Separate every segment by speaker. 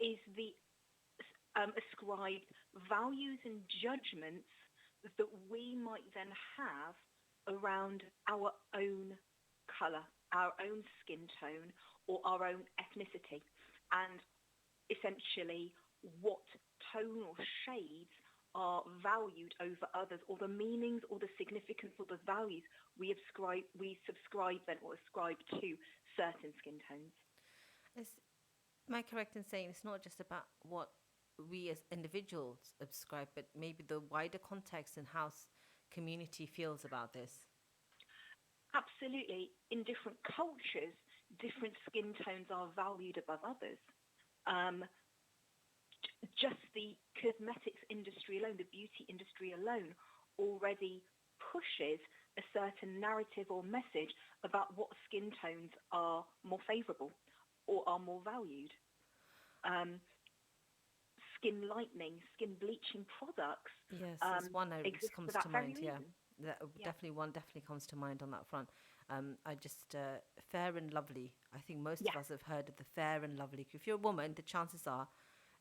Speaker 1: is the ascribed values and judgments that we might then have around our own colour, our own skin tone, or our own ethnicity, and essentially what tone or shades are valued over others, or the meanings or the significance or the values we subscribe then or ascribe to certain skin tones.
Speaker 2: Is, am I correct in saying it's not just about what we as individuals subscribe, but maybe the wider context and how community feels about this?
Speaker 1: Absolutely, in different cultures, different skin tones are valued above others. Um, just the cosmetics industry alone, the beauty industry alone, already pushes a certain narrative or message about what skin tones are more favourable or are more valued. Um, Skin lightening, skin bleaching products
Speaker 2: Yes, there's one that
Speaker 1: exist for
Speaker 2: comes
Speaker 1: that
Speaker 2: to
Speaker 1: very
Speaker 2: mind. Yeah,
Speaker 1: reason.
Speaker 2: that
Speaker 1: Yeah.
Speaker 2: definitely one definitely comes to mind on that front. I just Fair and Lovely. I think most of
Speaker 1: Yes.
Speaker 2: us have heard of the Fair and Lovely. If you're a woman, the chances are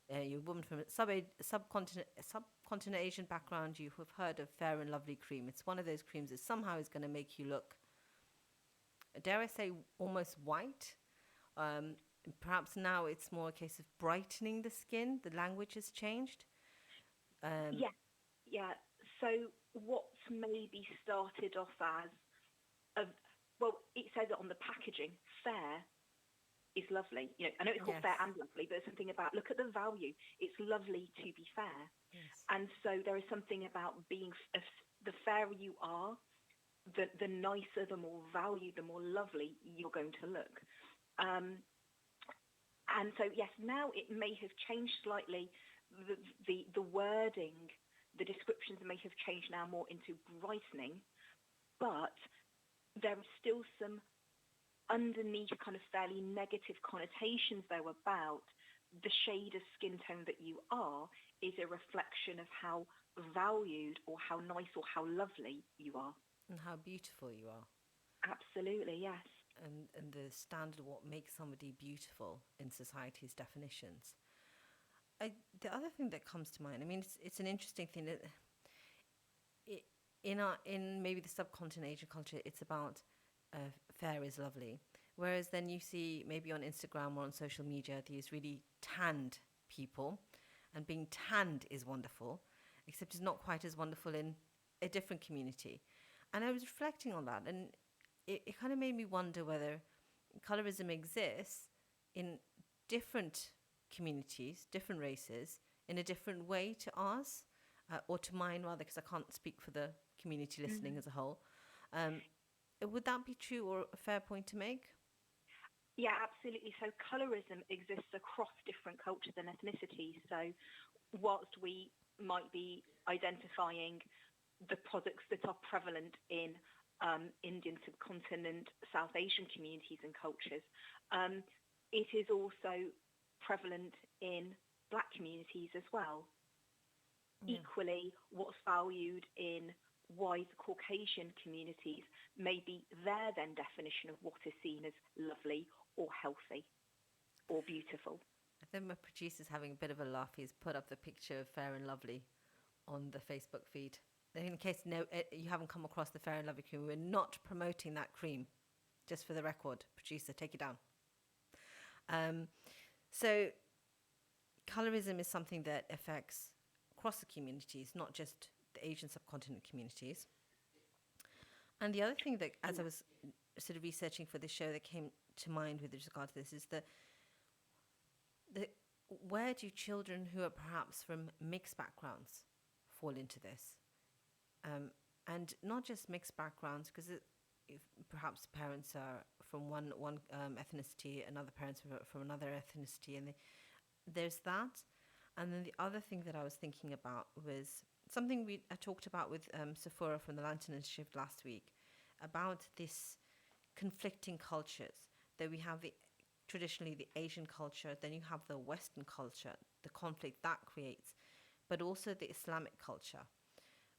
Speaker 2: you're a woman from a subcontinent Asian background. You have heard of Fair and Lovely cream. It's one of those creams that somehow is going to make you look, dare I say, almost white. Um, Perhaps now it's more a case of brightening the skin. The language has changed. Um,
Speaker 1: Yeah. Yeah. So what's maybe started off as a, well, it says it on the packaging, fair is lovely. You know, I know it's called
Speaker 2: yes,
Speaker 1: fair and lovely, but there's something about look at the value. It's lovely to be fair.
Speaker 2: yes.
Speaker 1: And so there is something about being the fairer you are, the nicer, the more valued, the more lovely you're going to look. Um, and so yes, now it may have changed slightly. The wording, the descriptions may have changed now more into brightening, but there are still some underneath kind of fairly negative connotations though about the shade of skin tone that you are is a reflection of how valued or how nice or how lovely you are.
Speaker 2: And how beautiful you are.
Speaker 1: Absolutely, yes.
Speaker 2: And the standard of what makes somebody beautiful in society's definitions. I, the other thing that comes to mind, I mean, it's an interesting thing that it, in maybe the subcontinent Asian culture, it's about fair is lovely. Whereas then you see maybe on Instagram or on social media these really tanned people, and being tanned is wonderful, except it's not quite as wonderful in a different community. And I was reflecting on that, and it kind of made me wonder whether colorism exists in different communities, different races, in a different way to ours, or to mine rather, because I can't speak for the community listening
Speaker 1: Mhm.
Speaker 2: as a whole. Um, would that be true or a fair point to make?
Speaker 1: Yeah, absolutely. So colorism exists across different cultures and ethnicities. So whilst we might be identifying the products that are prevalent in Indian subcontinent, South Asian communities and cultures, um, it is also prevalent in Black communities as well.
Speaker 2: Yeah.
Speaker 1: Equally, what's valued in white Caucasian communities may be their then definition of what is seen as lovely or healthy or beautiful.
Speaker 2: I think my producer's having a bit of a laugh. He's put up the picture of Fair and Lovely on the Facebook feed. In case you haven't come across the Fair and Lovely cream, we're not promoting that cream. Just for the record, producer, take it down. Um, so colorism is something that affects across the communities, not just the Asian subcontinent communities. And the other thing that, as I
Speaker 1: Yeah.
Speaker 2: was sort of researching for this show, that came to mind with regard to this is the where do children who are perhaps from mixed backgrounds fall into this? Um, and not just mixed backgrounds, because if perhaps parents are from one ethnicity, another parents from another ethnicity, and there's that. And then the other thing that I was thinking about was something I talked about with Sephora from the Lantern Initiative last week about this conflicting cultures. That we have traditionally the Asian culture, then you have the Western culture, the conflict that creates, but also the Islamic culture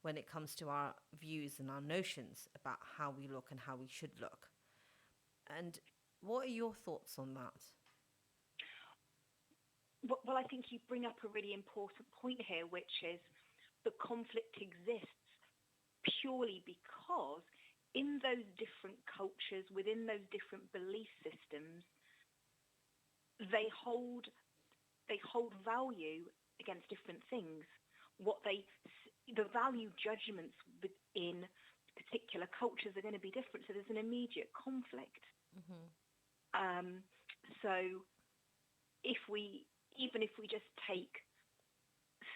Speaker 2: when it comes to our views and our notions about how we look and how we should look. And what are your thoughts on that?
Speaker 1: Well, I think you bring up a really important point here, which is the conflict exists purely because in those different cultures, within those different belief systems, they hold value against different things. The value judgments within particular cultures are going to be different. So there's an immediate conflict.
Speaker 2: Mm-hmm.
Speaker 1: Um, so even if we just take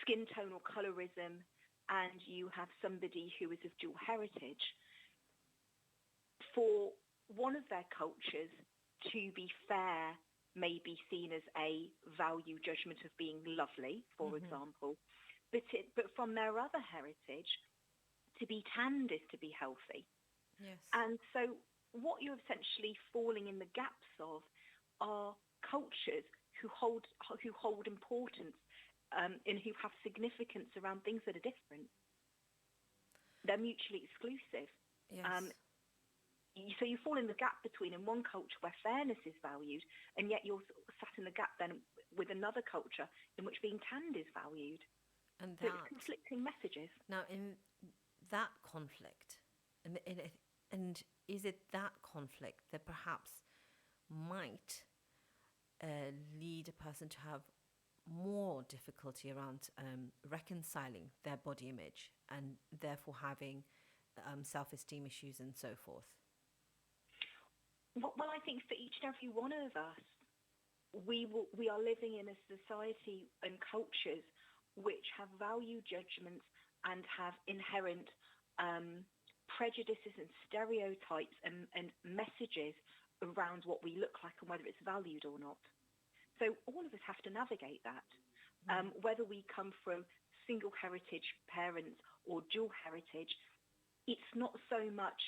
Speaker 1: skin tone or colorism, and you have somebody who is of dual heritage, for one of their cultures to be fair may be seen as a value judgment of being lovely, for
Speaker 2: Mm-hmm.
Speaker 1: example, but from their other heritage, to be tanned is to be healthy.
Speaker 2: Yes.
Speaker 1: And so what you're essentially falling in the gaps of are cultures who hold importance, and who have significance around things that are different. They're mutually exclusive. Um,
Speaker 2: Yes.
Speaker 1: so you fall in the gap between in one culture where fairness is valued, and yet you're sat in the gap then with another culture in which being tanned is valued.
Speaker 2: And
Speaker 1: So it's
Speaker 2: that
Speaker 1: conflicting messages.
Speaker 2: now in that conflict, and is it that conflict that perhaps might lead a person to have more difficulty around reconciling their body image and therefore having self-esteem issues and so forth?
Speaker 1: Well, I think for each and every one of us, we are living in a society and cultures which have value judgments and have inherent prejudices and stereotypes and messages around what we look like and whether it's valued or not. So all of us have to navigate that. Whether we come from single heritage parents or dual heritage, it's not so much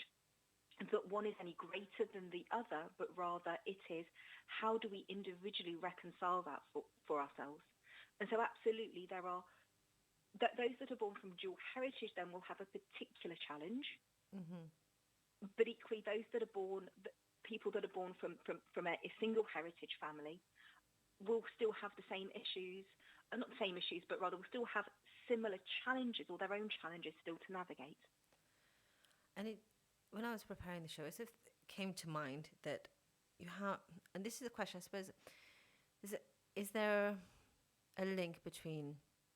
Speaker 1: that one is any greater than the other, but rather it is how do we individually reconcile that for ourselves. And so absolutely there are those that are born from dual heritage then will have a particular challenge,
Speaker 2: Mm-hmm.
Speaker 1: but equally those that are born, people that are born from a single heritage family will still have the same issues, not the same issues, but rather will still have similar challenges or their own challenges still to navigate.
Speaker 2: And when I was preparing the show, as if it came to mind that you have, and this is a question, I suppose, is there a link between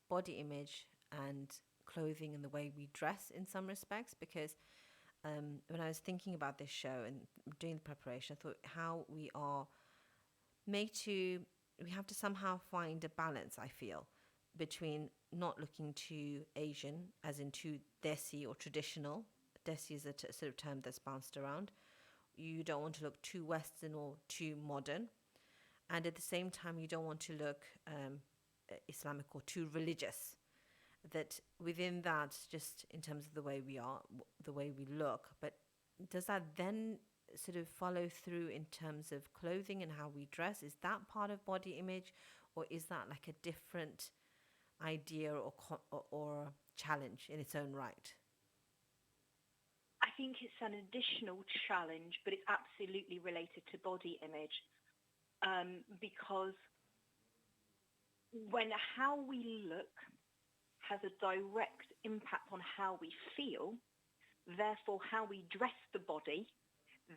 Speaker 2: body image and clothing and the way we dress in some respects? Because when I was thinking about this show and doing the preparation, I thought how we are made to, we have to somehow find a balance, I feel, between not looking too Asian, as in too desi or traditional. Desi is a sort of term that's bounced around. You don't want to look too Western or too modern. And at the same time, you don't want to look Islamic or too religious. That within that, just in terms of the way we are, the way we look, but does that then sort of follow through in terms of clothing and how we dress? Is that part of body image, or is that like a different idea or challenge in its own right?
Speaker 1: I think it's an additional challenge, but it's absolutely related to body image, because when how we look has a direct impact on how we feel, therefore how we dress the body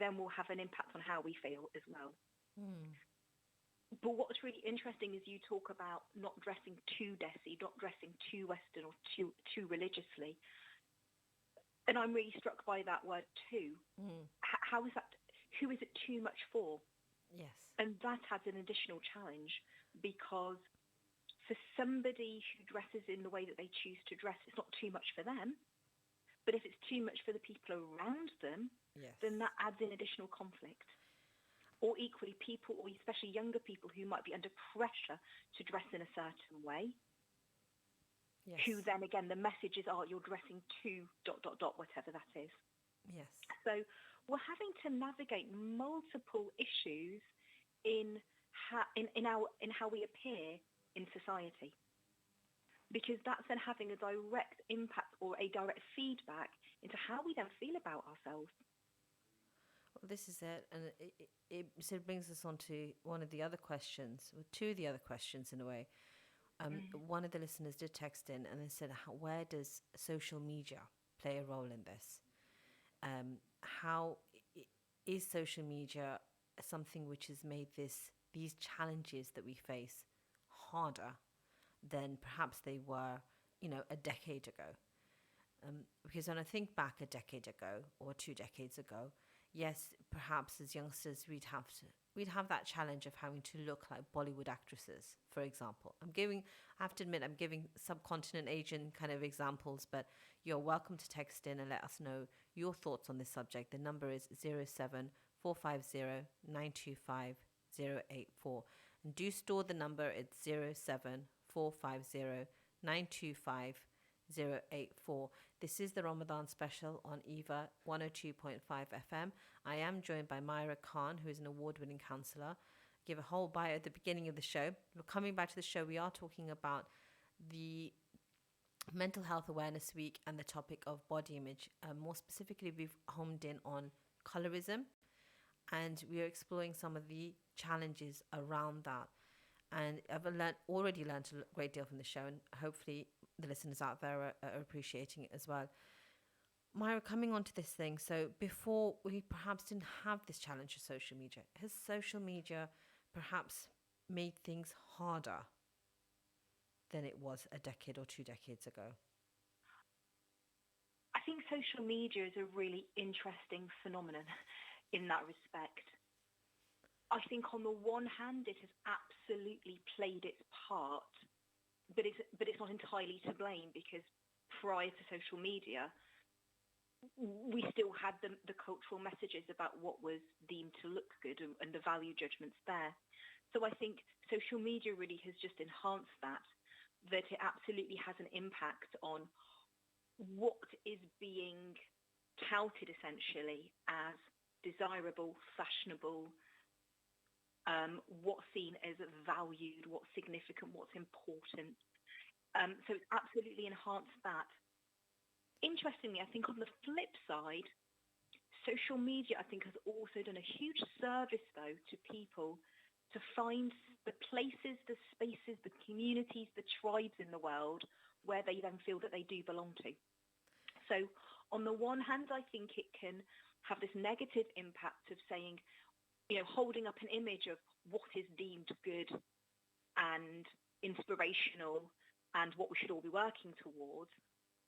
Speaker 1: then will have an impact on how we feel as well.
Speaker 2: Hmm.
Speaker 1: But what's really interesting is you talk about not dressing too desi, not dressing too Western or too religiously. And I'm really struck by that word too.
Speaker 2: Hmm.
Speaker 1: How is that? Who is it too much for?
Speaker 2: Yes.
Speaker 1: And that adds an additional challenge, because for somebody who dresses in the way that they choose to dress, it's not too much for them. But if it's too much for the people around them,
Speaker 2: Yes.
Speaker 1: then that adds in additional conflict. Or equally, people, or especially younger people who might be under pressure to dress in a certain way,
Speaker 2: Yes.
Speaker 1: who then again, the messages are you're dressing too ... whatever that is.
Speaker 2: Yes.
Speaker 1: So we're having to navigate multiple issues in how we appear in society, because that's then having a direct impact or a direct feedback into how we then feel about ourselves.
Speaker 2: Well, this is it, and it sort of brings us on to one of the other questions, or two of the other questions in a way.
Speaker 1: Mm.
Speaker 2: One of the listeners did text in and they said, where does social media play a role in this? How is social media something which has made these challenges that we face harder than perhaps they were, a decade ago? Because when I think back a decade ago or 2 decades ago, yes, perhaps as youngsters we'd have that challenge of having to look like Bollywood actresses, for example. I have to admit, I'm giving subcontinent Asian kind of examples, but you're welcome to text in and let us know your thoughts on this subject. The number is 07450 925 084. And do store the number, it's 07450 925 084. This is the Ramadan special on EVA 102.5 FM. I am joined by Myra Khan, who is an award-winning counsellor. Give a whole bio at the beginning of the show. We're coming back to the show. We are talking about the Mental Health Awareness Week and the topic of body image. More specifically, we've homed in on colorism, and we are exploring some of the challenges around that. And I've already learned a great deal from the show, and hopefully the listeners out there are appreciating it as well. Myra, coming on to this thing, so before we perhaps didn't have this challenge of social media, has social media perhaps made things harder than it was a decade or 2 decades ago?
Speaker 1: I think social media is a really interesting phenomenon in that respect. I think on the one hand, it has absolutely played its part, but it's not entirely to blame, because prior to social media, we still had the cultural messages about what was deemed to look good, and the value judgments there. So I think social media really has just enhanced that it absolutely has an impact on what is being touted essentially as desirable, fashionable, what's seen as valued, what's significant, what's important. So it's absolutely enhanced that. Interestingly, I think on the flip side, social media, I think, has also done a huge service, though, to people to find the places, the spaces, the communities, the tribes in the world where they then feel that they do belong to. So on the one hand, I think it can have this negative impact of saying, holding up an image of what is deemed good and inspirational and what we should all be working towards.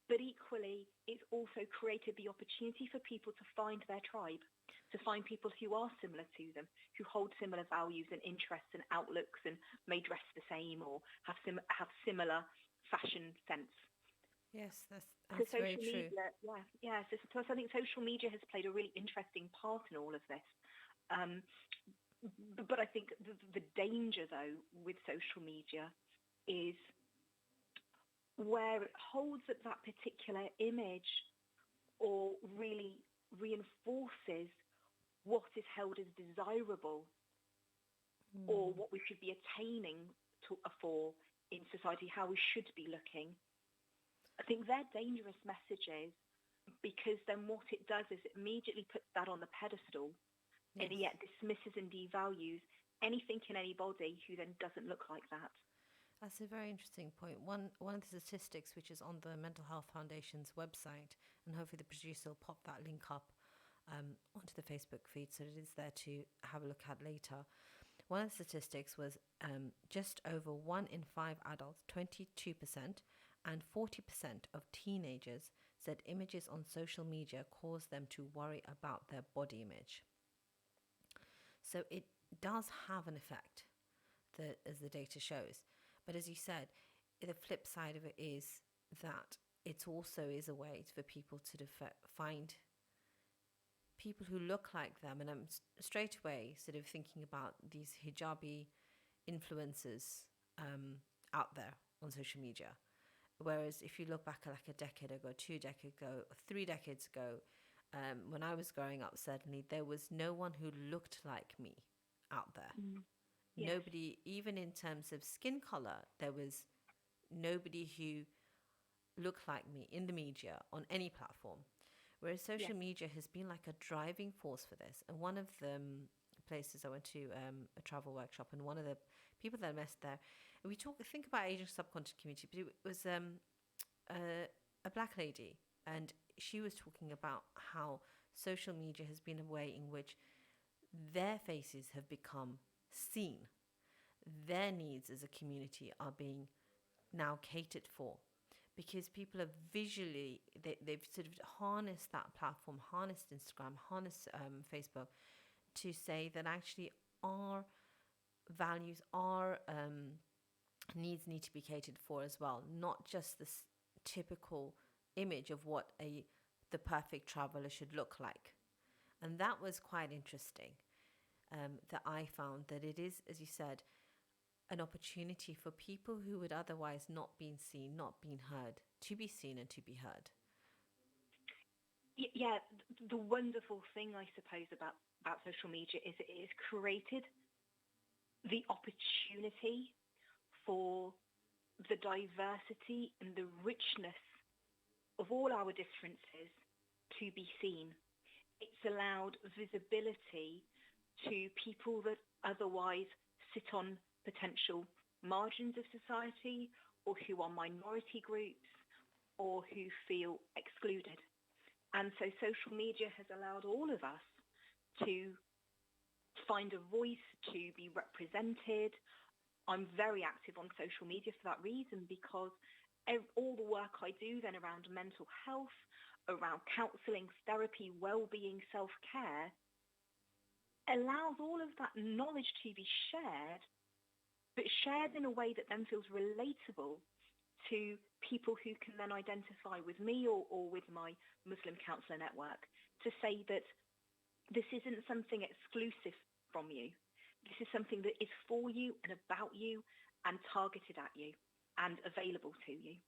Speaker 1: But equally, it's also created the opportunity for people to find their tribe, to find people who are similar to them, who hold similar values and interests and outlooks and may dress the same or have similar fashion sense.
Speaker 2: Yes, that's
Speaker 1: So
Speaker 2: very
Speaker 1: social
Speaker 2: true.
Speaker 1: media, yeah. So I think social media has played a really interesting part in all of this. But I think the danger, though, with social media is where it holds up that particular image or really reinforces what is held as desirable or what we should be attaining for in society, how we should be looking. I think they're dangerous messages, because then what it does is it immediately puts that on the pedestal,
Speaker 2: Yes.
Speaker 1: and yet dismisses and devalues anything and anybody who then doesn't look like that.
Speaker 2: That's a very interesting point. One of the statistics, which is on the Mental Health Foundation's website, and hopefully the producer will pop that link up onto the Facebook feed, so it is there to have a look at later. One of the statistics was just over 1 in 5 adults, 22%, and 40% of teenagers said images on social media cause them to worry about their body image. So it does have an effect, as the data shows. But as you said, the flip side of it is that it also is a way for people to find people who look like them. And I'm straight away sort of thinking about these hijabi influencers out there on social media. Whereas if you look back like a decade ago, 2 decades ago, 3 decades ago, when I was growing up, certainly there was no one who looked like me out there.
Speaker 1: Yes.
Speaker 2: Nobody, even in terms of skin color, there was nobody who looked like me in the media on any platform. whereas
Speaker 1: Yeah.
Speaker 2: social media has been like a driving force for this. And one of the places I went to, a travel workshop, and one of the people that I met there, and we think about Asian subcontinent community, but it was a black lady, and she was talking about how social media has been a way in which their faces have become seen. Their needs as a community are being now catered for because people have visually, they've sort of harnessed that platform, harnessed Instagram, harnessed Facebook to say that actually our values, our needs need to be catered for as well, not just this typical image of what the perfect traveler should look like. And that was quite interesting. That I found that it is, as you said, an opportunity for people who would otherwise not been seen, not been heard, to be seen and to be heard.
Speaker 1: Yeah, the wonderful thing, I suppose, about social media is it has created the opportunity for the diversity and the richness of all our differences to be seen. It's allowed visibility to people that otherwise sit on potential margins of society, or who are minority groups, or who feel excluded. And so social media has allowed all of us to find a voice, to be represented. I'm very active on social media for that reason, because all the work I do then around mental health, around counselling, therapy, well-being, self-care, allows all of that knowledge to be shared, but shared in a way that then feels relatable to people who can then identify with me, or with my Muslim counsellor network, to say that this isn't something exclusive from you. This is something that is for you and about you and targeted at you and available to you.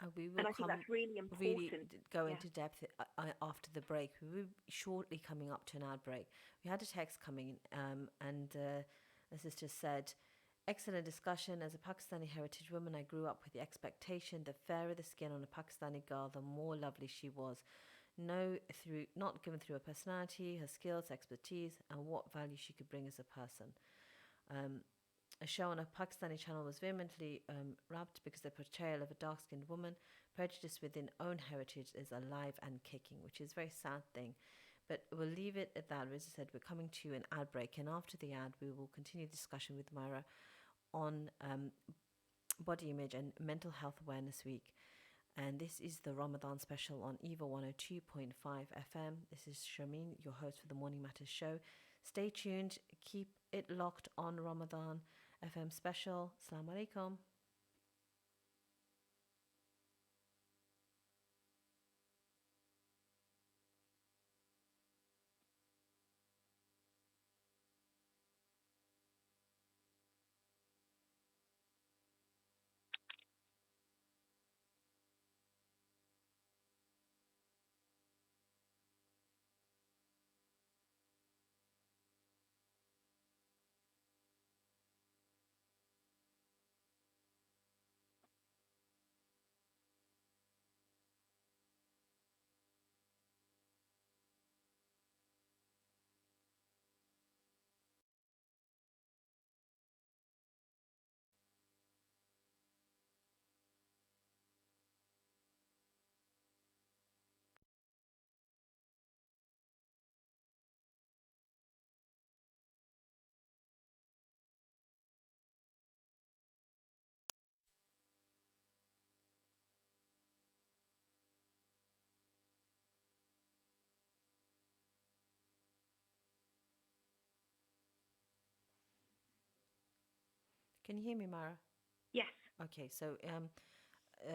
Speaker 2: And we will
Speaker 1: And I think that's really
Speaker 2: really
Speaker 1: important.
Speaker 2: go
Speaker 1: Yeah.
Speaker 2: into depth after the break. We will be shortly coming up to an ad break. We had a text coming in, and the sister said, excellent discussion. As a Pakistani heritage woman, I grew up with the expectation that fairer the skin on a Pakistani girl, the more lovely she was. Not given through her personality, her skills, expertise, and what value she could bring as a person. A show on a Pakistani channel was vehemently rapped because the portrayal of a dark-skinned woman, prejudice within own heritage, is alive and kicking, which is a very sad thing. But we'll leave it at that. As I said, we're coming to an ad break, and after the ad, we will continue discussion with Myra on body image and Mental Health Awareness Week. And this is the Ramadan special on EVA 102.5 FM. This is Sharmeen, your host for the Morning Matters show. Stay tuned. Keep it locked on Ramadan FM special. Assalamu alaikum. Can you hear me, Mara?
Speaker 1: Yes.
Speaker 2: Okay, so uh,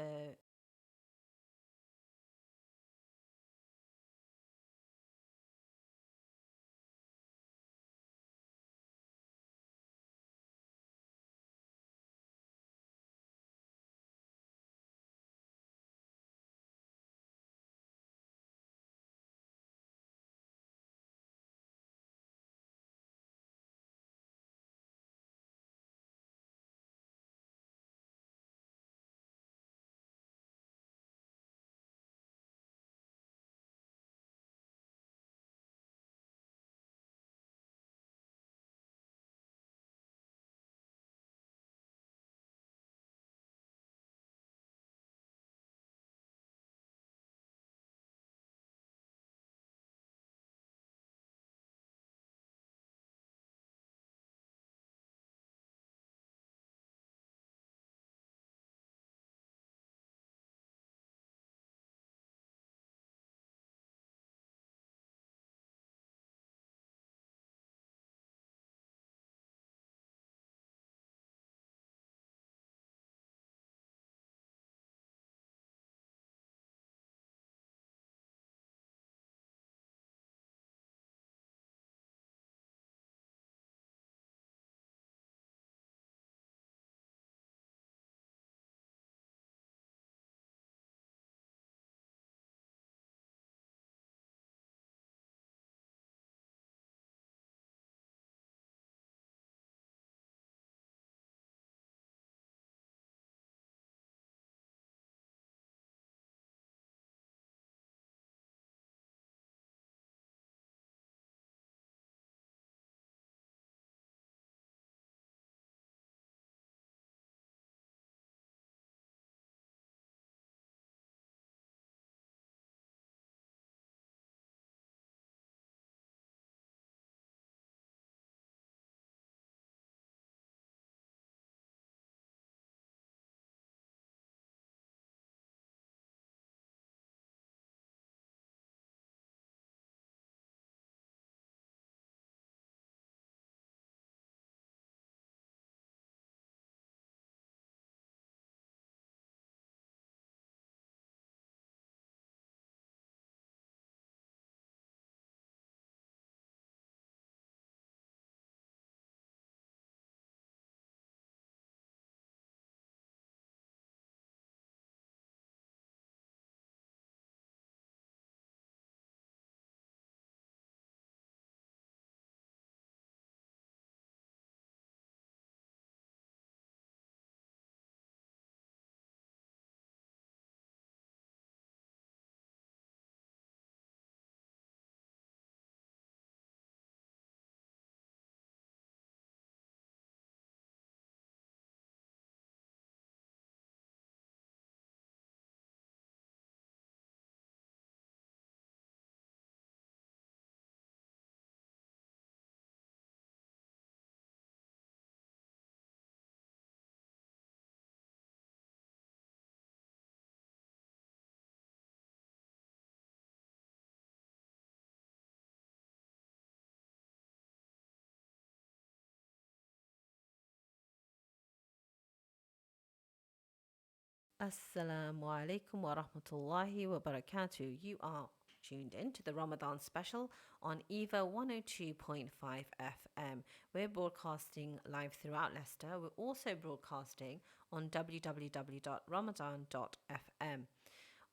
Speaker 2: Assalamu alaikum wa rahmatullahi wa barakatuh. You are tuned in to the Ramadan special on EVA 102.5 FM. We're broadcasting live throughout Leicester. We're also broadcasting on www.ramadan.fm,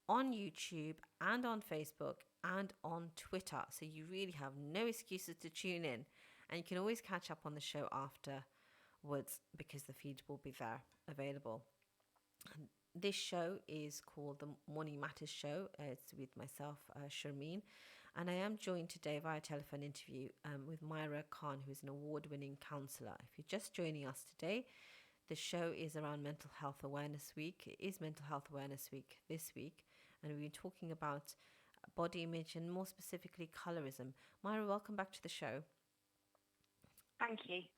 Speaker 2: on YouTube and on Facebook and on Twitter. So you really have no excuses to tune in. And you can always catch up on the show afterwards because the feed will be there available. This show is called the Morning Matters Show. It's with myself, Sharmeen, and I am joined today via telephone interview with Myra Khan, who is an award-winning counsellor. If you're just joining us today, the show is around Mental Health Awareness Week. It is Mental Health Awareness Week this week, and we've been talking about body image and more specifically colorism. Myra, welcome back to the show.
Speaker 1: Thank you.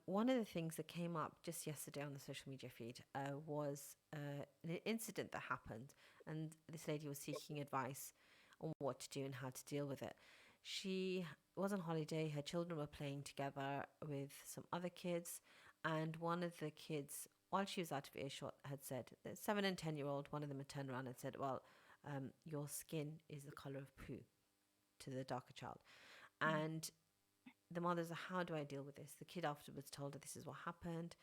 Speaker 2: One of the things that came up just yesterday on the social media feed was an incident that happened, and this lady was seeking advice on what to do and how to deal with it. She was on holiday, her children were playing together with some other kids, and one of the kids, while she was out of earshot, had said, the 7 and 10-year-old, one of them had turned around and said, well, your skin is the colour of poo, to the darker child. And the mother's like, how do I deal with this? The kid afterwards told her this is what happened.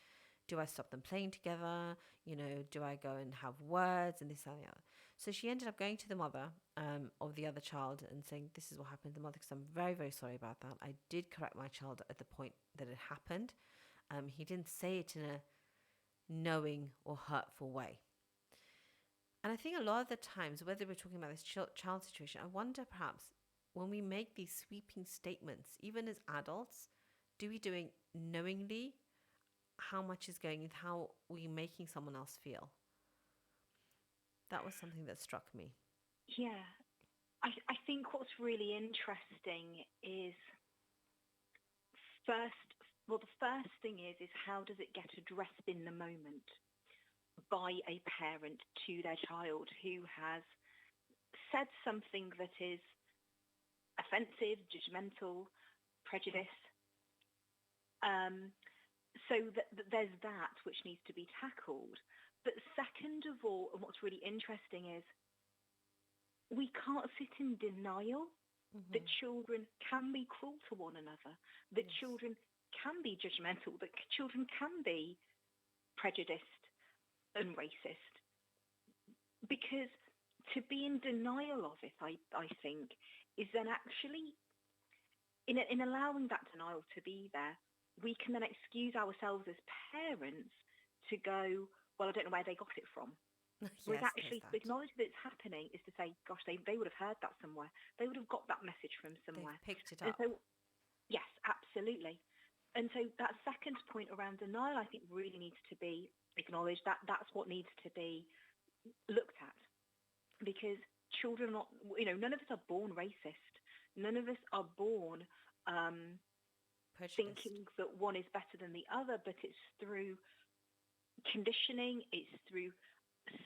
Speaker 2: Do I stop them playing together? Do I go and have words and this and the other? So she ended up going to the mother of the other child and saying, this is what happened. The mother said, I'm very, very sorry about that. I did correct my child at the point that it happened. He didn't say it in a knowing or hurtful way. And I think a lot of the times, whether we're talking about this child situation, I wonder perhaps when we make these sweeping statements, even as adults, do we do it knowingly? How much is going in? How are we making someone else feel? That was something that struck me.
Speaker 1: Yeah. I think what's really interesting is the first thing is how does it get addressed in the moment by a parent to their child who has said something that is offensive, judgmental, prejudiced. So there's that which needs to be tackled. But second of all, and what's really interesting is we can't sit in denial that children can be cruel to one another, that children can be judgmental, that children can be prejudiced and racist. Because to be in denial of it, I think, is then actually, in allowing that denial to be there, we can then excuse ourselves as parents to go, well, I don't know where they got it from. Whereas actually to acknowledge that it's happening is to say, gosh, they would have heard that somewhere. They would have got that message from somewhere.
Speaker 2: They've picked it up.
Speaker 1: And so, yes, absolutely. And so that second point around denial, I think, really needs to be acknowledged. That's what needs to be looked at. Because children are not, none of us are born racist. None of us are born thinking that one is better than the other, but it's through conditioning, it's through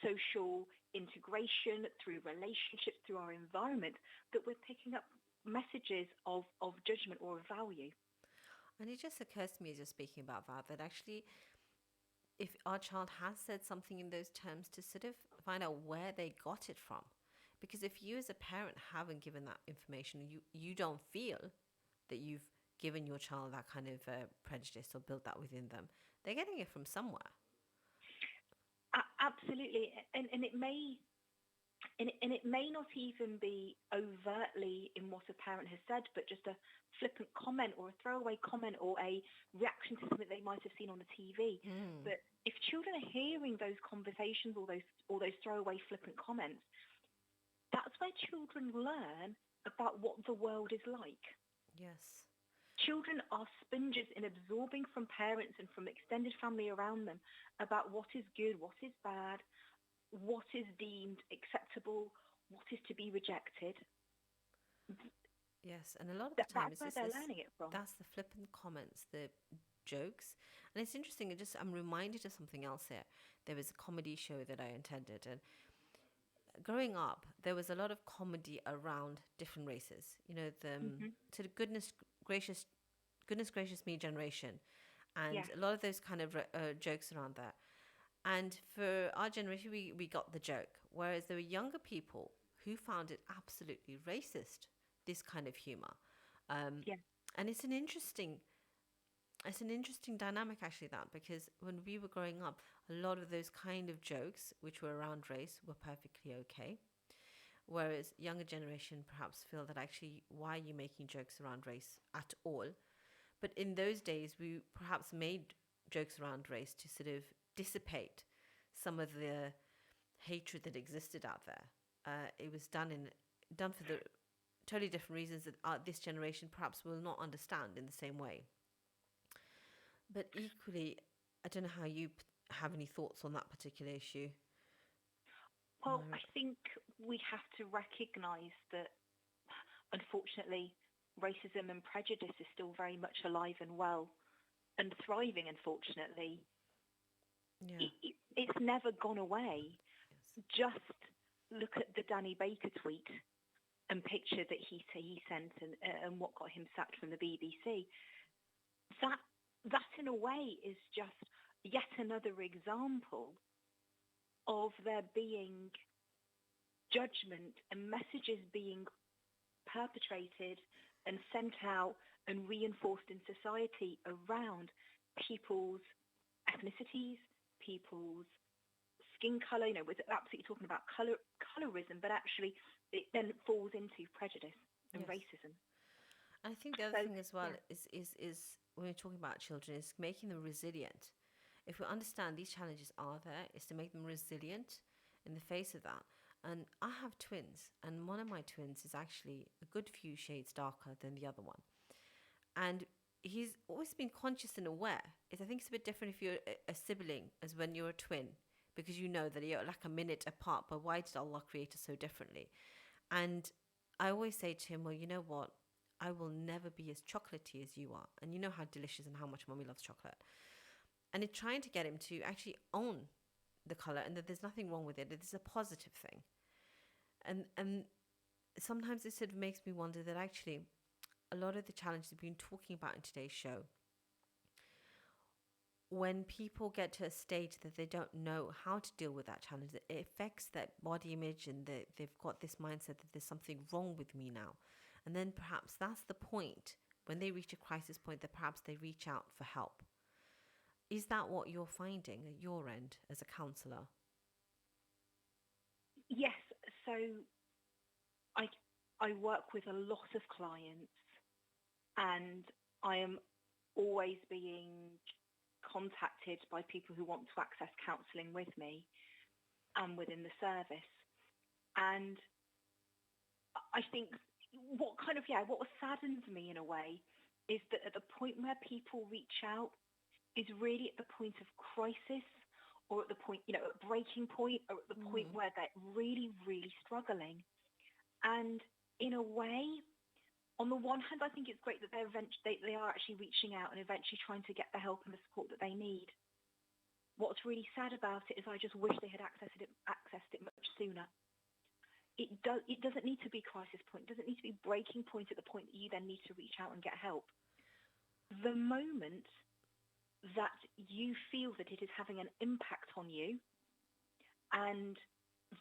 Speaker 1: social integration, through relationships, through our environment, that we're picking up messages of judgment or of value.
Speaker 2: And it just occurs to me as you're speaking about that actually, if our child has said something in those terms, to sort of find out where they got it from. Because if you as a parent haven't given that information, you don't feel that you've given your child that kind of prejudice or built that within them, they're getting it from somewhere.
Speaker 1: Absolutely. And it may not even be overtly in what a parent has said, but just a flippant comment or a throwaway comment or a reaction to something they might have seen on the TV. But if children are hearing those conversations or those throwaway flippant comments, that's where children learn about what the world is like.
Speaker 2: Yes.
Speaker 1: Children are sponges in absorbing from parents and from extended family around them about what is good, what is bad, what is deemed acceptable, what is to be rejected.
Speaker 2: Yes, and a lot of the time
Speaker 1: that's where they're learning it from.
Speaker 2: That's the flippant comments, the jokes. And it's interesting, I'm reminded of something else here. There was a comedy show that I attended, and growing up, there was a lot of comedy around different races. The sort of goodness gracious me generation, and a lot of those kind of jokes around that. And for our generation, we got the joke. Whereas there were younger people who found it absolutely racist, this kind of humor. Um,
Speaker 1: Yeah.
Speaker 2: and it's an interesting dynamic actually, that, because when we were growing up, a lot of those kind of jokes which were around race were perfectly okay, whereas younger generation perhaps feel that actually, why are you making jokes around race at all? But in those days we perhaps made jokes around race to sort of dissipate some of the hatred that existed out there. It was done for the totally different reasons that this generation perhaps will not understand in the same way. But equally, I don't know how you have any thoughts on that particular issue.
Speaker 1: Well, I think we have to recognise that, unfortunately, racism and prejudice is still very much alive and well and thriving, unfortunately.
Speaker 2: Yeah.
Speaker 1: It's never gone away.
Speaker 2: Yes.
Speaker 1: Just look at the Danny Baker tweet and picture that he sent, and what got him sacked from the BBC. That that in a way is just yet another example of there being judgment and messages being perpetrated and sent out and reinforced in society around people's ethnicities, people's skin color. We're absolutely talking about colorism, but actually it then falls into prejudice and
Speaker 2: Yes.
Speaker 1: racism.
Speaker 2: I think the other
Speaker 1: So
Speaker 2: thing as well
Speaker 1: yeah,
Speaker 2: is when we're talking about children, is making them resilient. If we understand these challenges are there, is to make them resilient in the face of that. And I have twins, and one of my twins is actually a good few shades darker than the other one. And he's always been conscious and aware. I think it's a bit different if you're a sibling as when you're a twin, because you know that you're like a minute apart. But why did Allah create us so differently? And I always say to him, well, you know what? I will never be as chocolatey as you are. And you know how delicious and how much mommy loves chocolate. And it's trying to get him to actually own the color and that there's nothing wrong with it. It is a positive thing. And sometimes it sort of makes me wonder that actually a lot of the challenges we've been talking about in today's show, when people get to a stage that they don't know how to deal with that challenge, it affects their body image, and they've got this mindset that there's something wrong with me now. And then perhaps that's the point when they reach a crisis point, that perhaps they reach out for help. Is that what you're finding at your end as a counsellor?
Speaker 1: yes. So I I work with a lot of clients, and I am always being contacted by people who want to access counselling with me and within the service. And I think what saddens me in a way is that at the point where people reach out is really at the point of crisis, or at the point, at breaking point, or at the point
Speaker 2: Mm.
Speaker 1: where they're really, really struggling. And in a way, on the one hand, I think it's great that they are actually reaching out and eventually trying to get the help and the support that they need. What's really sad about it is I just wish they had accessed it much sooner. It doesn't need to be crisis point. It doesn't need to be breaking point at the point that you then need to reach out and get help. The moment that you feel that it is having an impact on you, and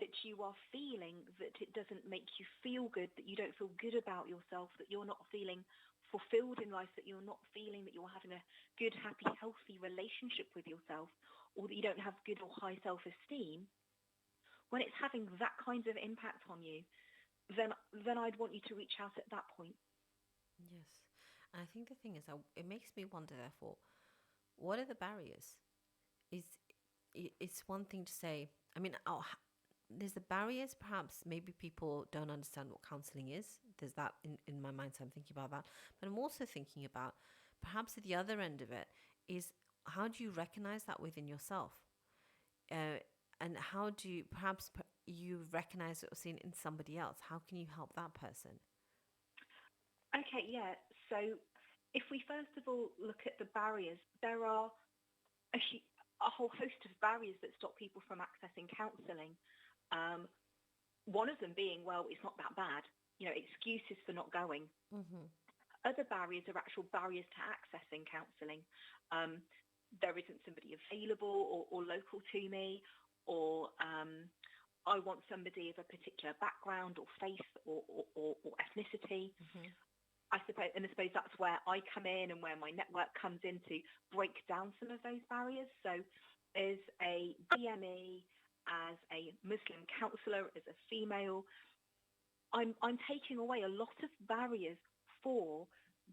Speaker 1: that you are feeling that it doesn't make you feel good, that you don't feel good about yourself, that you're not feeling fulfilled in life, that you're not feeling that you're having a good, happy, healthy relationship with yourself, or that you don't have good or high self-esteem, when it's having that kind of impact on you, then I'd want you to reach out at that point.
Speaker 2: Yes. And I think the thing is, it makes me wonder, therefore, what are the barriers? Is It's one thing to say, I mean, there's the barriers, perhaps maybe people don't understand what counseling is. There's that in my mind, so I'm thinking about that. But I'm also thinking about perhaps at the other end of it is, how do you recognize that within yourself? And how do you, perhaps you recognize it or seen it in somebody else? How can you help that person?
Speaker 1: Okay, yeah. So if we first of all look at the barriers, there are a whole host of barriers that stop people from accessing counselling. Um, One of them being, well, it's not that bad, excuses for not going.
Speaker 2: Mm-hmm.
Speaker 1: Other barriers are actual barriers to accessing counselling. Um, there isn't somebody available or local to me, or I want somebody of a particular background or faith or ethnicity.
Speaker 2: Mm-hmm.
Speaker 1: I suppose that's where I come in and where my network comes in to break down some of those barriers. So as a BME, as a Muslim counsellor, as a female, I'm taking away a lot of barriers for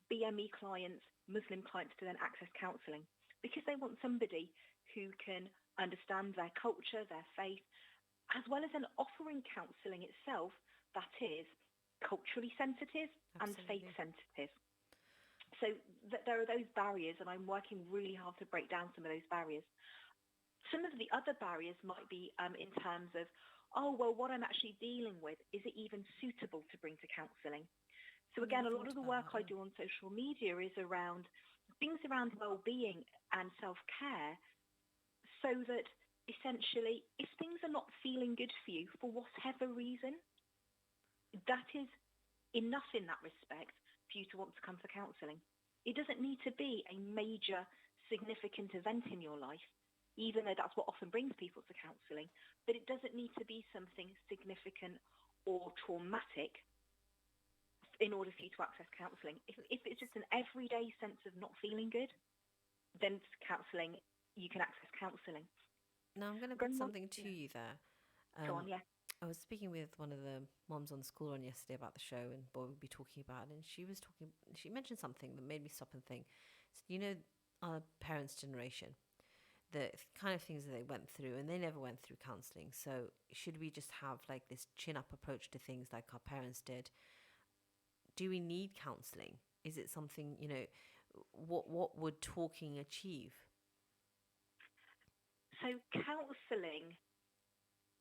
Speaker 1: BME clients, Muslim clients to then access counselling, because they want somebody who can understand their culture, their faith, as well as then offering counselling itself that is culturally sensitive and faith
Speaker 2: Absolutely.
Speaker 1: sensitive. So there are those barriers, and I'm working really hard to break down some of those barriers. Some of the other barriers might be in terms of, oh, well, what I'm actually dealing with, is it even suitable to bring to counselling? So
Speaker 2: I never
Speaker 1: again, a lot
Speaker 2: thought
Speaker 1: of the
Speaker 2: about
Speaker 1: work
Speaker 2: that.
Speaker 1: I
Speaker 2: Yeah.
Speaker 1: do on social media is around things around well-being and self-care, so that essentially, if things are not feeling good for you for whatever reason, that is enough in that respect for you to want to come for counselling. It doesn't need to be a major, significant event in your life, even though that's what often brings people to counselling, but it doesn't need to be something significant or traumatic in order for you to access counselling. If it's just an everyday sense of not feeling good, then counselling, you can access counselling.
Speaker 2: Now I'm going to put
Speaker 1: Going on,
Speaker 2: something to
Speaker 1: yeah,
Speaker 2: you there.
Speaker 1: go
Speaker 2: Um,
Speaker 1: on, yeah.
Speaker 2: I was speaking with one of the moms on the school run yesterday about the show and what we'd be talking about, and she mentioned something that made me stop and think. So, our parents' generation, the kind of things that they went through, and they never went through counselling. So, should we just have like this chin up approach to things like our parents did? Do we need counselling? Is it something, what would talking achieve?
Speaker 1: So counselling,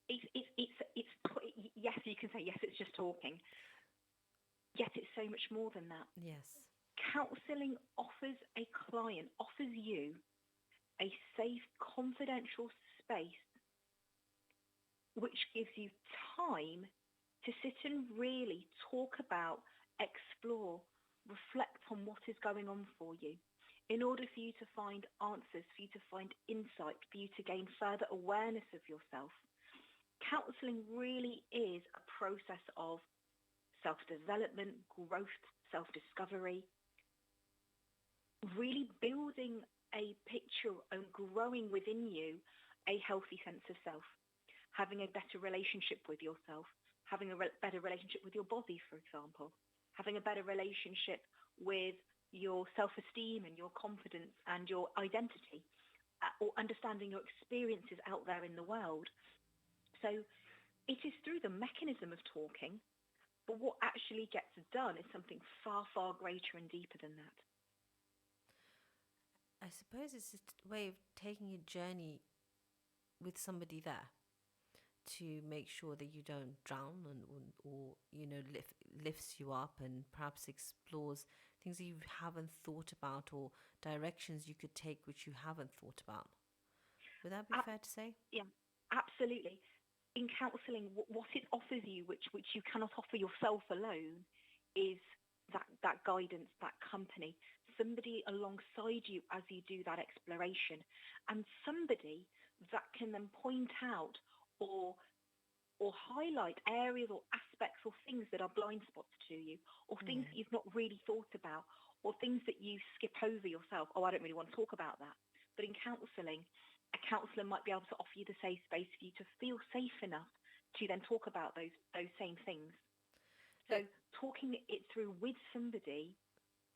Speaker 1: it's, yes, you can say, yes, it's just talking. Yet it's so much more than that.
Speaker 2: Yes.
Speaker 1: Counselling offers you a safe, confidential space which gives you time to sit and really talk about, explore, reflect on what is going on for you, in order for you to find answers, for you to find insight, for you to gain further awareness of yourself. Counselling really is a process of self-development, growth, self-discovery, really building a picture and growing within you a healthy sense of self, having a better relationship with yourself, having a better relationship with your body, for example, having a better relationship with your self-esteem and your confidence and your identity, or understanding your experiences out there in the world. So it is through the mechanism of talking, but what actually gets done is something far, far greater and deeper than that.
Speaker 2: I suppose it's just a way of taking a journey with somebody there to make sure that you don't drown or lifts you up and perhaps explores things that you haven't thought about or directions you could take which you haven't thought about. Would that be fair to say?
Speaker 1: Yeah, absolutely. In counselling, what it offers you, which you cannot offer yourself alone, is that guidance, that company, somebody alongside you as you do that exploration, and somebody that can then point out or highlight areas or aspects or things that are blind spots to you, or things that you've not really thought about, or things that you skip over yourself. Oh, I don't really want to talk about that. But in counselling, a counsellor might be able to offer you the safe space for you to feel safe enough to then talk about those same things. So
Speaker 2: But
Speaker 1: talking it through with somebody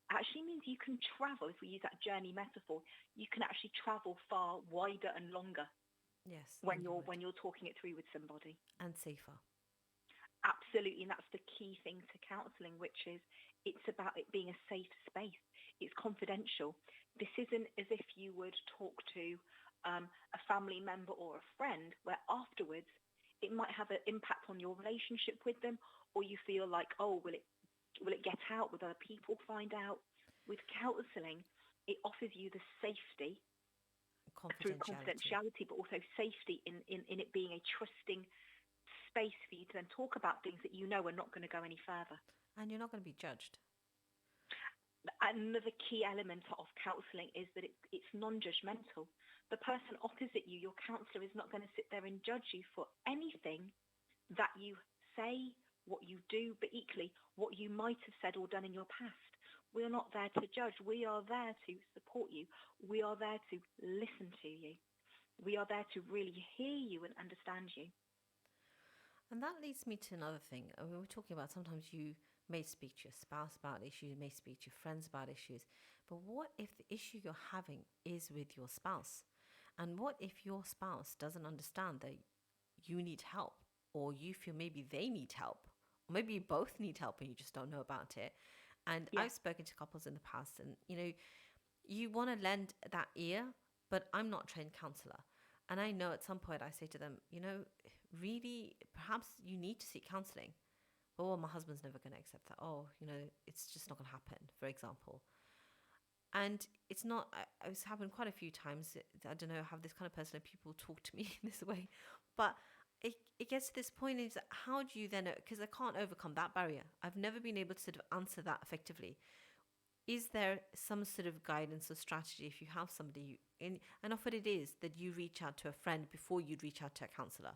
Speaker 1: actually means you can travel. If we use that journey metaphor, you can actually travel far wider and longer
Speaker 2: yes,
Speaker 1: when
Speaker 2: and you would.
Speaker 1: you're talking it through with somebody.
Speaker 2: And safer.
Speaker 1: Absolutely, and that's the key thing to counselling, which is it's about it being a safe space. It's confidential. This isn't as if you would talk to a family member or a friend, where afterwards it might have an impact on your relationship with them, or you feel like, oh, will it get out? Will other people find out? With counselling, it offers you the safety through
Speaker 2: Confidentiality.
Speaker 1: confidentiality, but also safety in it being a trusting space for you to then talk about things that you know are not going to go any further.
Speaker 2: And you're not going to be judged.
Speaker 1: another key element of counselling is that it's non-judgmental. The person opposite you, your counsellor, is not going to sit there and judge you for anything that you say, what you do, but equally what you might have said or done in your past. We're not there to judge. We are there to support you. We are there to listen to you. We are there to really hear you and understand you.
Speaker 2: And that leads me to another thing. I mean, we're talking about sometimes you may speak to your spouse about issues, you may speak to your friends about issues. But what if the issue you're having is with your spouse? And what if your spouse doesn't understand that you need help, or you feel maybe they need help, or maybe you both need help and you just don't know about it? And
Speaker 1: Yeah.
Speaker 2: I've spoken to couples in the past, and you want to lend that ear, but I'm not a trained counselor. And I know at some point I say to them, really, perhaps you need to seek counseling. But well, my husband's never going to accept that. Oh, it's just not going to happen, for example. And it's not, it's happened quite a few times. I don't know, I have this kind of person that people talk to me in this way. But it gets to this point is how do you then, because I can't overcome that barrier. I've never been able to sort of answer that effectively. Is there some sort of guidance or strategy if you have somebody in, and often it is that you reach out to a friend before you'd reach out to a counselor?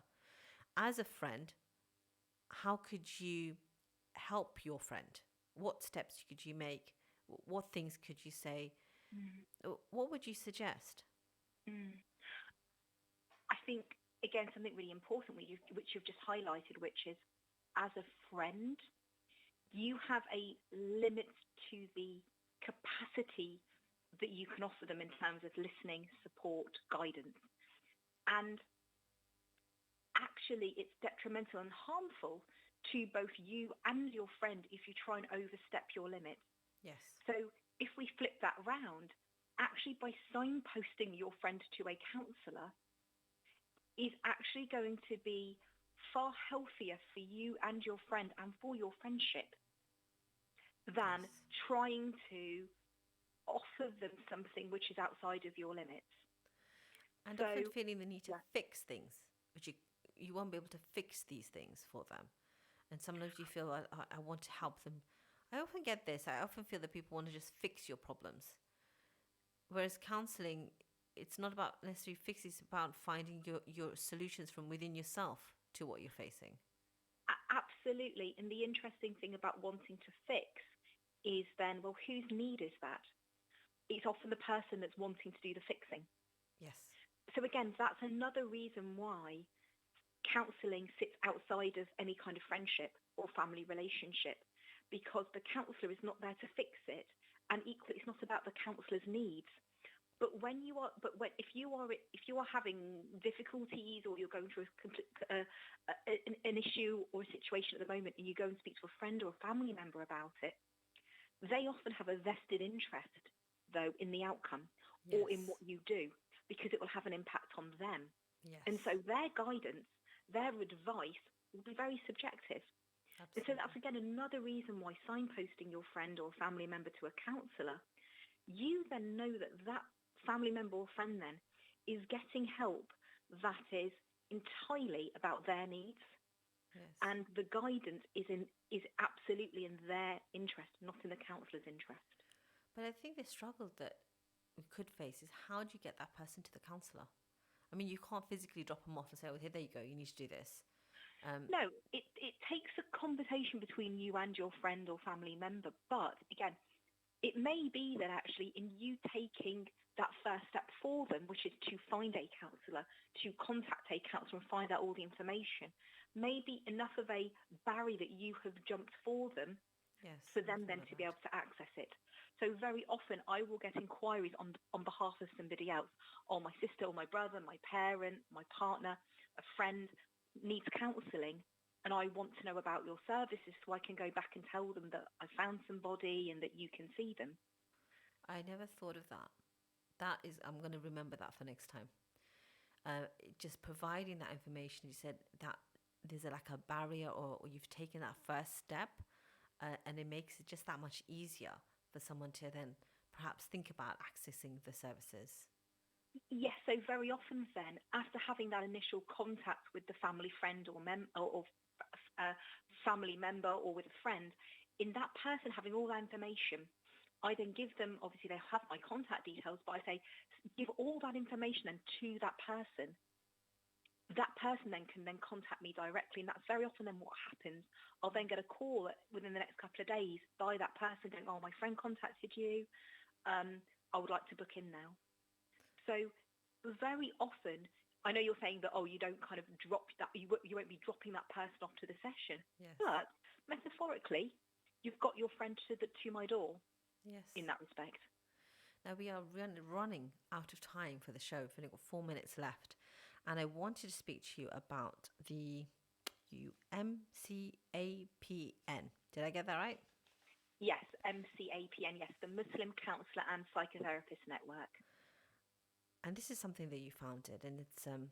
Speaker 2: As a friend, how could you help your friend? What steps could you make? What things could you say?
Speaker 1: Mm.
Speaker 2: What would you suggest?
Speaker 1: Mm. I think, again, something really important which you've just highlighted, which is as a friend, you have a limit to the capacity that you can offer them in terms of listening, support, guidance. And actually, it's detrimental and harmful to both you and your friend if you try and overstep your limits.
Speaker 2: Yes.
Speaker 1: So if we flip that round, actually by signposting your friend to a counsellor is actually going to be far healthier for you and your friend and for your friendship than
Speaker 2: Yes.
Speaker 1: trying to offer them something which is outside of your limits.
Speaker 2: And
Speaker 1: So,
Speaker 2: often feeling the need to
Speaker 1: yeah,
Speaker 2: fix things, which you won't be able to fix these things for them. And sometimes you feel I want to help them. I often get this. I often feel that people want to just fix your problems. Whereas counseling, it's not about necessarily fixing, it's about finding your solutions from within yourself to what you're facing.
Speaker 1: absolutely. And the interesting thing about wanting to fix is then, well, whose need is that? It's often the person that's wanting to do the fixing.
Speaker 2: Yes.
Speaker 1: So again, that's another reason why counselling sits outside of any kind of friendship or family relationship, because the counsellor is not there to fix it, and equally, it's not about the counsellor's needs. But if you are having difficulties or you're going through an issue or a situation at the moment, and you go and speak to a friend or a family member about it, they often have a vested interest, though, in the outcome or in
Speaker 2: Yes.
Speaker 1: what you do, because it will have an impact on them. And
Speaker 2: Yes.
Speaker 1: so their guidance, their advice will be very subjective. And so that's,
Speaker 2: Absolutely.
Speaker 1: again, another reason why signposting your friend or family member to a counsellor, you then know that that family member or friend then is getting help that is entirely about their needs,
Speaker 2: Yes.
Speaker 1: and the guidance is absolutely in their interest, not in the counsellor's interest.
Speaker 2: But I think the struggle that we could face is how do you get that person to the counsellor? I mean, you can't physically drop them off and say, "Oh, here, there you go. You need to do this."
Speaker 1: No, it takes a conversation between you and your friend or family member. But again, it may be that actually in you taking that first step for them, which is to find a counsellor, to contact a counsellor and find out all the information, may be enough of a barrier that you have jumped for them
Speaker 2: Yes.
Speaker 1: for
Speaker 2: I
Speaker 1: them
Speaker 2: thought
Speaker 1: then
Speaker 2: about
Speaker 1: to be
Speaker 2: that.
Speaker 1: able to access it. So very often I will get inquiries on behalf of somebody else, or my sister or my brother, my parent, my partner, a friend needs counselling, and I want to know about your services so I can go back and tell them that I found somebody and that you can see them.
Speaker 2: I never thought of that. I'm going to remember that for next time. Just providing that information. You said that there's like a barrier, or you've taken that first step, and it makes it just that much easier for someone to then perhaps think about accessing the services.
Speaker 1: Yes, so very often then, after having that initial contact with the family friend or family member or with a friend, in that person having all that information, I then give them, obviously they have my contact details, but I say, give all that information then to that person. That person then can then contact me directly, and that's very often then what happens. I'll then get a call within the next couple of days by that person going, oh, my friend contacted you. I would like to book in now. So very often, I know you're saying that, oh, you don't kind of drop that, you won't be dropping that person off to the session.
Speaker 2: Yes.
Speaker 1: But metaphorically, you've got your friend to my door
Speaker 2: Yes.
Speaker 1: in that respect.
Speaker 2: Now we are running out of time for the show. We've only got 4 minutes left. And I wanted to speak to you about the MCAPN. Did I get that right?
Speaker 1: Yes, MCAPN, yes, the Muslim Counselor and Psychotherapist Network.
Speaker 2: And this is something that you founded, and it's an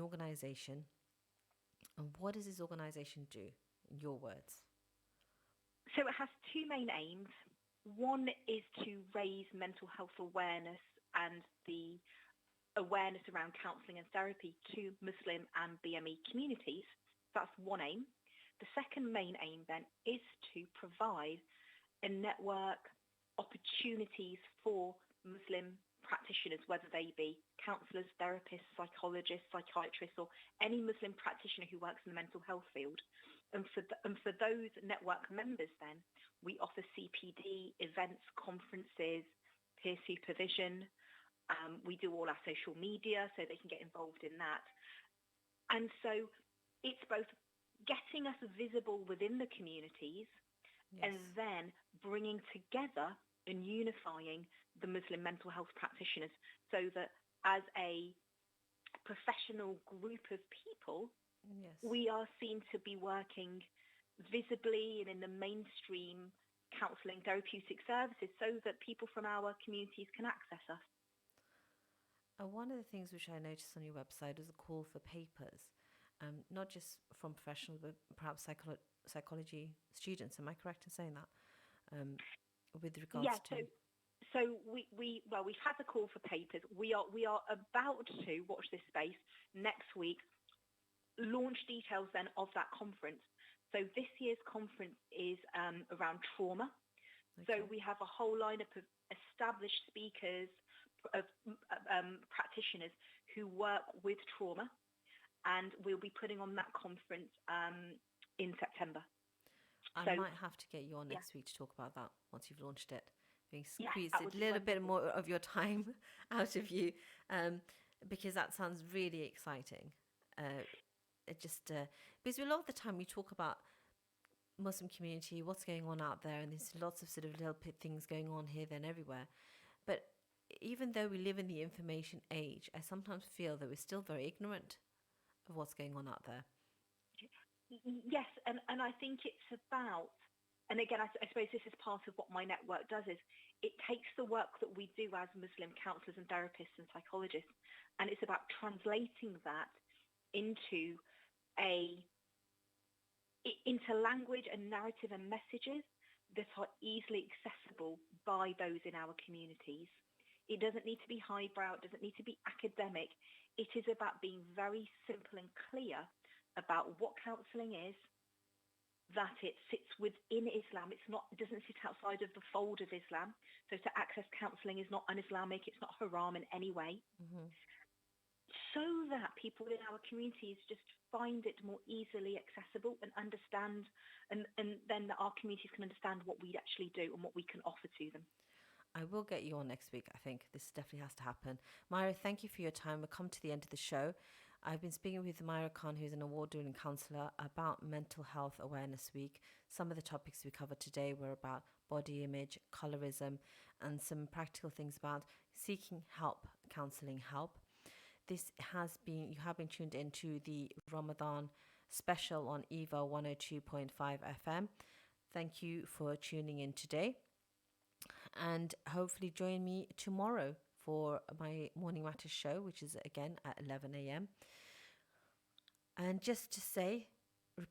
Speaker 2: organization. And what does this organization do, in your words?
Speaker 1: So it has two main aims. One is to raise mental health awareness and the awareness around counselling and therapy to Muslim and BME communities. That's one aim. The second main aim then is to provide a network opportunities for Muslim practitioners, whether they be counsellors, therapists, psychologists, psychiatrists, or any Muslim practitioner who works in the mental health field. And for those network members then, we offer CPD, events, conferences, peer supervision. We do all our social media so they can get involved in that. And so it's both getting us visible within the communities, yes, and then bringing together and unifying the Muslim mental health practitioners so that as a professional group of people, yes, we are seen to be working visibly and in the mainstream counselling therapeutic services so that people from our communities can access us.
Speaker 2: One of the things which I noticed on your website was a call for papers, not just from professionals, but perhaps psychology students. Am I correct in saying that? With regards to...
Speaker 1: So we've had the call for papers. We are about to, watch this space, next week, launch details then of that conference. So this year's conference is around trauma. Okay. So we have a whole lineup of established speakers, of practitioners who work with trauma, and we'll be putting on that conference in September.
Speaker 2: I might have to get you on next week to talk about that once you've launched it. Being squeezed a little bit more of your time out of you, because that sounds really exciting. Because a lot of the time we talk about Muslim community, what's going on out there, and there's lots of sort of little things going on here, there, and everywhere. But even though we live in the information age, I sometimes feel that we're still very ignorant of what's going on out there.
Speaker 1: Yes, and I think it's about, and again, I suppose this is part of what my network does, is it takes the work that we do as Muslim counsellors and therapists and psychologists, and it's about translating that into language and narrative and messages that are easily accessible by those in our communities. It doesn't need to be highbrow, it doesn't need to be academic. It is about being very simple and clear about what counselling is, that it sits within Islam. It doesn't sit outside of the fold of Islam. So to access counselling is not un-Islamic, it's not haram in any way. Mm-hmm. So that people in our communities just find it more easily accessible and understand, and then that our communities can understand what we actually do and what we can offer to them.
Speaker 2: I will get you on next week. I think this definitely has to happen. Myra, thank you for your time. We've come to the end of the show. I've been speaking with Myra Khan, who's an award-winning counsellor, about Mental Health Awareness Week. Some of the topics we covered today were about body image, colorism, and some practical things about seeking help, counselling help. You have been tuned into the Ramadan special on EAVA 102.5 FM. Thank you for tuning in today. And hopefully join me tomorrow for my Morning Matters show, which is again at 11 a.m. And just to say,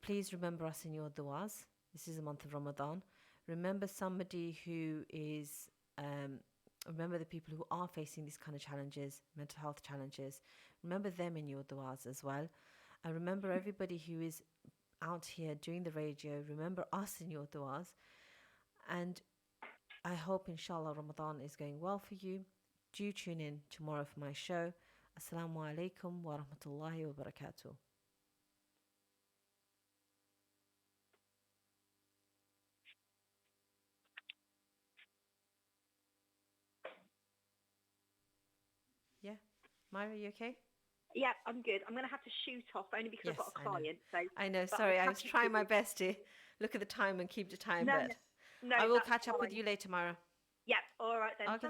Speaker 2: please remember us in your du'as. This is the month of Ramadan. Remember somebody who is, remember the people who are facing these kind of challenges, mental health challenges. Remember them in your du'as as well. And remember everybody who is out here doing the radio. Remember us in your du'as. And I hope, inshallah, Ramadan is going well for you. Do tune in tomorrow for my show. Assalamu alaikum wa rahmatullahi wa barakatuh. Yeah. Myra, you okay?
Speaker 1: Yeah, I'm good. I'm going to have to shoot off only because I've
Speaker 2: Yes,
Speaker 1: got a
Speaker 2: I know.
Speaker 1: client. So,
Speaker 2: I know.
Speaker 1: but I'll
Speaker 2: Sorry, I was
Speaker 1: catch up
Speaker 2: trying
Speaker 1: with
Speaker 2: my
Speaker 1: you.
Speaker 2: best to look at the time and keep to time,
Speaker 1: No,
Speaker 2: but
Speaker 1: no, no,
Speaker 2: I will
Speaker 1: that's
Speaker 2: catch up with
Speaker 1: fine.
Speaker 2: you later, Myra.
Speaker 1: Yeah, all right then.
Speaker 2: Okay, then.